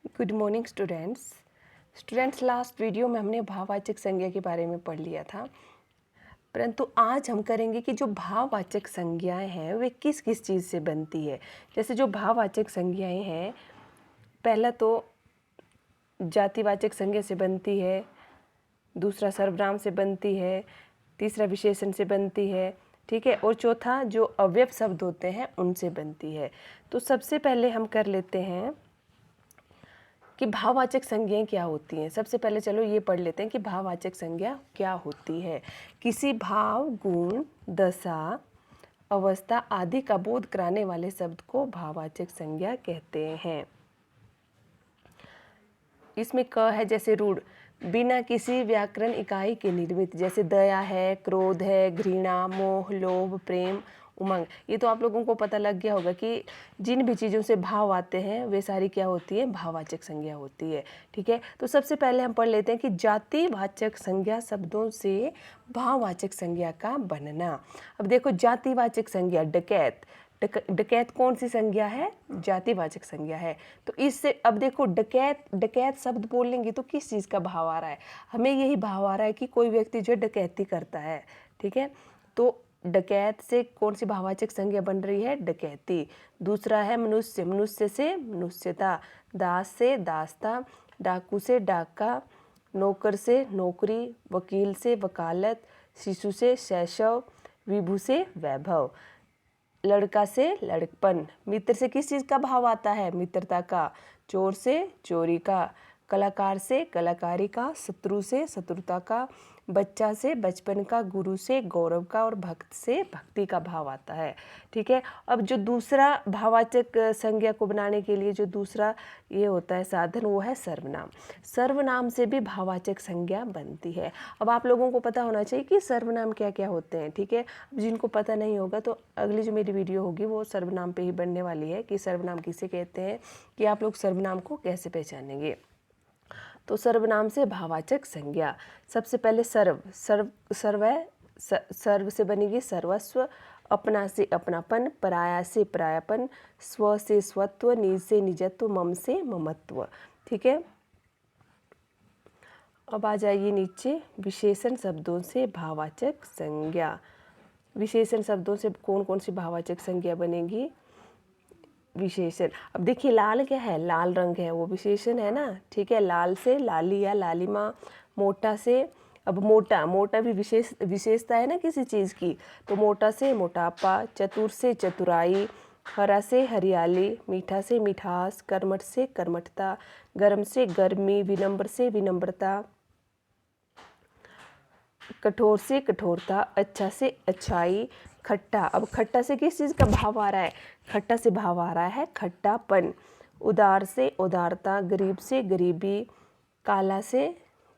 Good morning students last video में हमने भाववाचक संज्ञा के बारे में पढ़ लिया था, परंतु आज हम करेंगे कि जो भाववाचक संज्ञाएं हैं वे किस किस चीज़ से बनती है। जैसे जो भाववाचक संज्ञाएं हैं, पहला तो जातिवाचक संज्ञा से बनती है, दूसरा सर्वनाम से बनती है, तीसरा विशेषण से बनती है, ठीक है, और चौथा जो अव्यय शब्द होते हैं उनसे बनती है। तो सबसे पहले हम कर लेते हैं कि भाववाचक संज्ञाएं क्या होती हैं। सबसे पहले चलो ये पढ़ लेते हैं कि भाववाचक संज्ञा क्या होती है। किसी भाव, गुण, दशा, अवस्था आदि का बोध कराने वाले शब्द को भाववाचक संज्ञा कहते हैं। इसमें क है जैसे रूढ़, बिना किसी व्याकरण इकाई के निर्मित, जैसे दया है, क्रोध है, घृणा, मोह, लोभ, प्रेम, उमंग। ये तो आप लोगों को पता लग गया होगा कि जिन भी चीज़ों से भाव आते हैं वे सारी क्या होती है, भाववाचक संज्ञा होती है। ठीक है, तो सबसे पहले हम पढ़ लेते हैं कि जातिवाचक संज्ञा शब्दों से भाववाचक संज्ञा का बनना। अब देखो, जातिवाचक संज्ञा डकैत, डकैत कौन सी संज्ञा है, जातिवाचक संज्ञा है। तो इससे अब देखो, डकैत शब्द बोलेंगे तो किस चीज़ का भाव आ रहा है, हमें यही भाव आ रहा है कि कोई व्यक्ति जो डकैती करता है। ठीक है, तो डकैत से कौन सी भाववाचक संज्ञा बन रही है, डकैती। दूसरा है मनुष्य, मनुष्य से मनुष्यता, दास से दासता, डाकू से डाका, नौकर से नौकरी, वकील से वकालत, शिशु से शैशव, विभु से वैभव, लड़का से लड़कपन। मित्र से किस चीज़ का भाव आता है, मित्रता का। चोर से चोरी का, कलाकार से कलाकारी का, शत्रु से शत्रुता का, बच्चा से बचपन का, गुरु से गौरव का, और भक्त से भक्ति का भाव आता है। ठीक है, अब जो दूसरा भाववाचक संज्ञा को बनाने के लिए जो दूसरा ये होता है साधन, वो है सर्वनाम। सर्वनाम से भी भाववाचक संज्ञा बनती है। अब आप लोगों को पता होना चाहिए कि सर्वनाम क्या क्या होते हैं। ठीक है, अब जिनको पता नहीं होगा तो अगली जो मेरी वीडियो होगी वो सर्वनाम पे ही बनने वाली है कि सर्वनाम किसे कहते हैं, कि आप लोग सर्वनाम को कैसे पहचानेंगे। तो सर्वनाम से भाववाचक संज्ञा, सबसे पहले सर्व से बनेगी सर्वस्व, अपना से अपनापन, पराया से परायापन, स्व से स्वत्व, निज से निजत्व, मम से ममत्व। ठीक है, अब आ जाइए नीचे, विशेषण शब्दों से भाववाचक संज्ञा। विशेषण शब्दों से कौन कौन सी भाववाचक संज्ञा बनेगी, विशेषण। अब देखिए, लाल क्या है, लाल रंग है, वो विशेषण है ना। ठीक है, लाल से लाली या लालिमा, मोटा से, अब मोटा भी विशेषता है ना किसी चीज़ की, तो मोटा से मोटापा, चतुर से चतुराई, हरा से हरियाली, मीठा से मिठास, कर्मठ से कर्मठता, गर्म से गर्मी, विनम्र से विनम्रता, कठोर से कठोरता, अच्छा से अच्छाई, खट्टा। अब खट्टा से किस चीज़ का भाव आ रहा है, खट्टा से भाव आ रहा है खट्टापन, उदार से उदारता, गरीब से गरीबी, काला से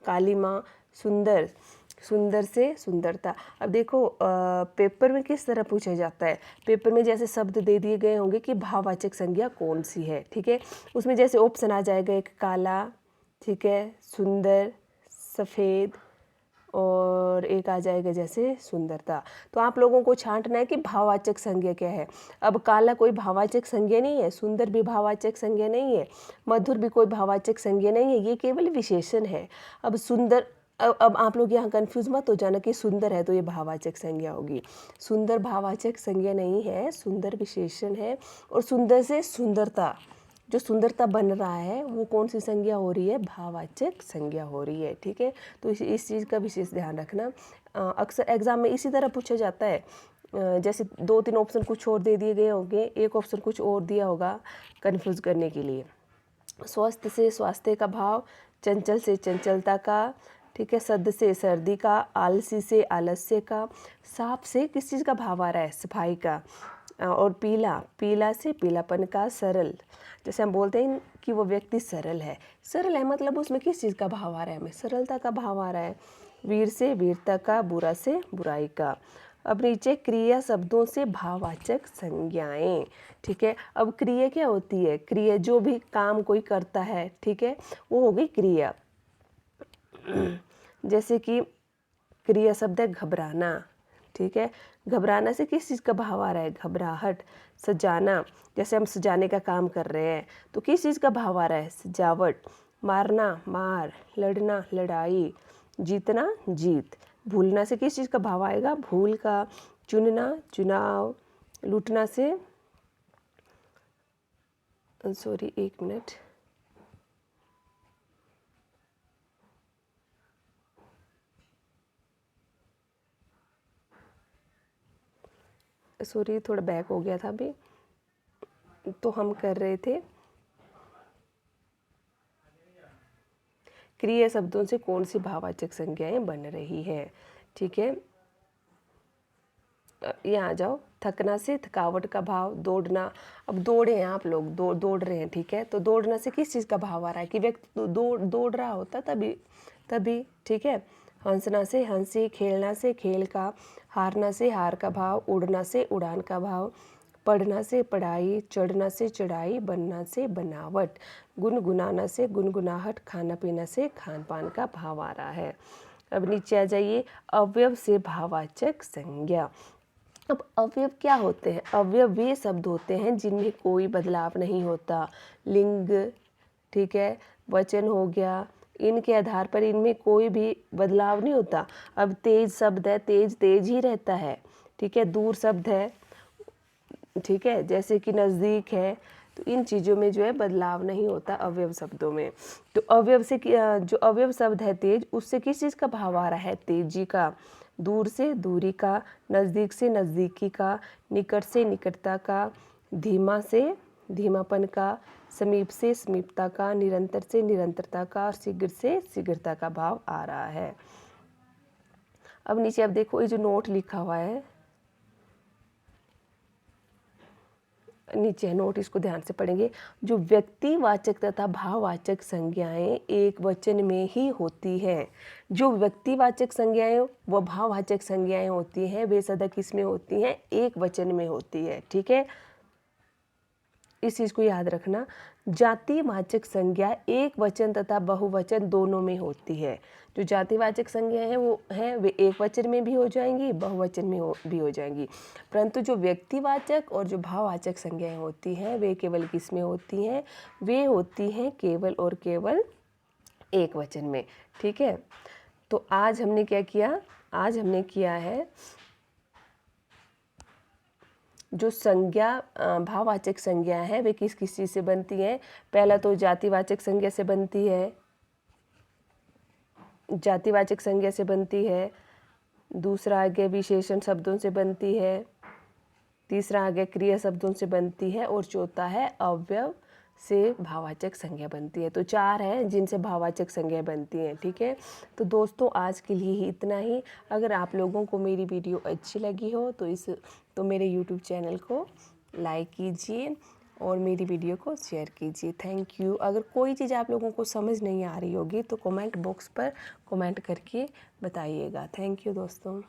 कालीमा, सुंदर से सुंदरता। अब देखो, पेपर में किस तरह पूछा जाता है, पेपर में जैसे शब्द दे दिए गए होंगे कि भाववाचक संज्ञा कौन सी है। ठीक है, उसमें जैसे ऑप्शन आ जाएगा, एक काला, ठीक है, सुंदर, सफ़ेद, और एक आ जाएगा जैसे सुंदरता। तो आप लोगों को छांटना है कि भाववाचक संज्ञा क्या है। अब काला कोई भाववाचक संज्ञा नहीं है, सुंदर भी भाववाचक संज्ञा नहीं है, मधुर भी कोई भाववाचक संज्ञा नहीं है, ये केवल विशेषण है। अब सुंदर, अब आप लोग यहाँ कंफ्यूज मत हो जाना कि सुंदर है तो ये भाववाचक संज्ञा होगी। सुंदर भाववाचक संज्ञा नहीं है, सुंदर विशेषण है। और सुंदर से सुंदरता, जो सुंदरता बन रहा है वो कौन सी संज्ञा हो रही है, भाववाचक संज्ञा हो रही है। ठीक है, तो इस चीज़ का विशेष ध्यान रखना। अक्सर एग्जाम में इसी तरह पूछा जाता है, जैसे 2-3 ऑप्शन कुछ और दे दिए गए होंगे, एक ऑप्शन कुछ और दिया होगा कंफ्यूज करने के लिए। स्वस्थ से स्वास्थ्य का भाव, चंचल से चंचलता का, ठीक है, सद से सर्दी का, आलसी से आलस्य का, साफ से किस चीज़ का भाव आ रहा है, सफाई का, और पीला से पीलापन का, सरल, जैसे हम बोलते हैं कि वो व्यक्ति सरल है मतलब उसमें किस चीज़ का भाव आ रहा है, हमें सरलता का भाव आ रहा है। वीर से वीरता का, बुरा से बुराई का। अब नीचे क्रिया शब्दों से भाववाचक संज्ञाएं। ठीक है, अब क्रिया क्या होती है, क्रिया जो भी काम कोई करता है, ठीक है, वो हो गई क्रिया। जैसे कि क्रिया शब्द है घबराना, ठीक है। घबराना से किस चीज़ का भाव आ रहा है, घबराहट। सजाना, जैसे हम सजाने का काम कर रहे हैं तो किस चीज़ का भाव आ रहा है, सजावट। मारना, मार। लड़ना, लड़ाई। जीतना, जीत। भूलना से किस चीज़ का भाव आएगा, भूल का। चुनना, चुनाव। लूटना से, सॉरी एक मिनट, सॉरी थोड़ा बैक हो गया था अभी। तो हम कर रहे थे क्रिया शब्दों से कौन सी भाववाचक संज्ञाएं बन रही है। ठीक है, यहाँ आ जाओ। थकना से थकावट का भाव। दौड़ना, अब दौड़े हैं आप लोग, दौड़ रहे हैं, ठीक है। तो दौड़ना से किस चीज़ का भाव आ रहा है कि व्यक्ति दौड़ रहा होता तभी, ठीक है। हंसना से हंसी। खेलना से खेल का। हारना से हार का भाव। उड़ना से उड़ान का भाव। पढ़ना से पढ़ाई। चढ़ना से चढ़ाई। बनना से बनावट। गुनगुनाना से गुनगुनाहट। खाना पीना से खान पान का भाव आ रहा है। अब नीचे आ जाइए, अवयव से भाववाचक संज्ञा। अब अवयव क्या होते हैं, अवयव वे शब्द होते हैं जिनमें कोई बदलाव नहीं होता। लिंग, ठीक है, वचन हो गया, इनके आधार पर इनमें कोई भी बदलाव नहीं होता। अब तेज शब्द है, तेज ही रहता है, ठीक है। दूर शब्द है, ठीक है, जैसे कि नज़दीक है, तो इन चीज़ों में जो है बदलाव नहीं होता अवयव शब्दों में। तो अवयव से जो अवयव शब्द है तेज, उससे किस चीज़ का भाव आ रहा है, तेजी का। दूर से दूरी का। नज़दीक से नज़दीकी का। निकट से निकटता का। धीमा से धीमापन का। समीप से समीपता का। निरंतर से निरंतरता का। और शीघ्र से शीघ्रता का भाव आ रहा है। अब नीचे आप देखो, ये जो नोट लिखा हुआ है नीचे है नोट, इसको ध्यान से पढ़ेंगे। जो व्यक्तिवाचक तथा भाववाचक संज्ञाएं एक वचन में ही होती हैं, जो व्यक्तिवाचक संज्ञाएं व भाववाचक संज्ञाएं होती हैं वे सदा किस में होती हैं, एक वचन में होती है, ठीक है। इस चीज़ को याद रखना। जातिवाचक संज्ञा एक वचन तथा बहुवचन दोनों में होती है। जो जातिवाचक संज्ञा है वो है वे एक वचन में भी हो जाएंगी, बहुवचन में भी हो जाएंगी। परंतु जो व्यक्तिवाचक और जो भाववाचक संज्ञाएं होती हैं वे केवल किस में होती हैं, वे होती हैं केवल और केवल एक वचन में, ठीक है। तो आज हमने क्या किया, आज हमने किया है जो संज्ञा भाववाचक संज्ञा है वे किस किस चीज़ से बनती हैं। पहला तो जातिवाचक संज्ञा से बनती है, जातिवाचक संज्ञा से बनती है। दूसरा आगे विशेषण शब्दों से बनती है। तीसरा आगे क्रिया शब्दों से बनती है। और चौथा है अवयव से भाववाचक संज्ञा बनती है। तो चार है जिनसे भाववाचक संज्ञा बनती हैं, ठीक है। तो दोस्तों आज के लिए ही इतना ही। अगर आप लोगों को मेरी वीडियो अच्छी लगी हो तो मेरे यूट्यूब चैनल को लाइक कीजिए और मेरी वीडियो को शेयर कीजिए। Thank you. अगर कोई चीज़ आप लोगों को समझ नहीं आ रही होगी तो कमेंट बॉक्स पर कमेंट करके बताइएगा। थैंक यू दोस्तों।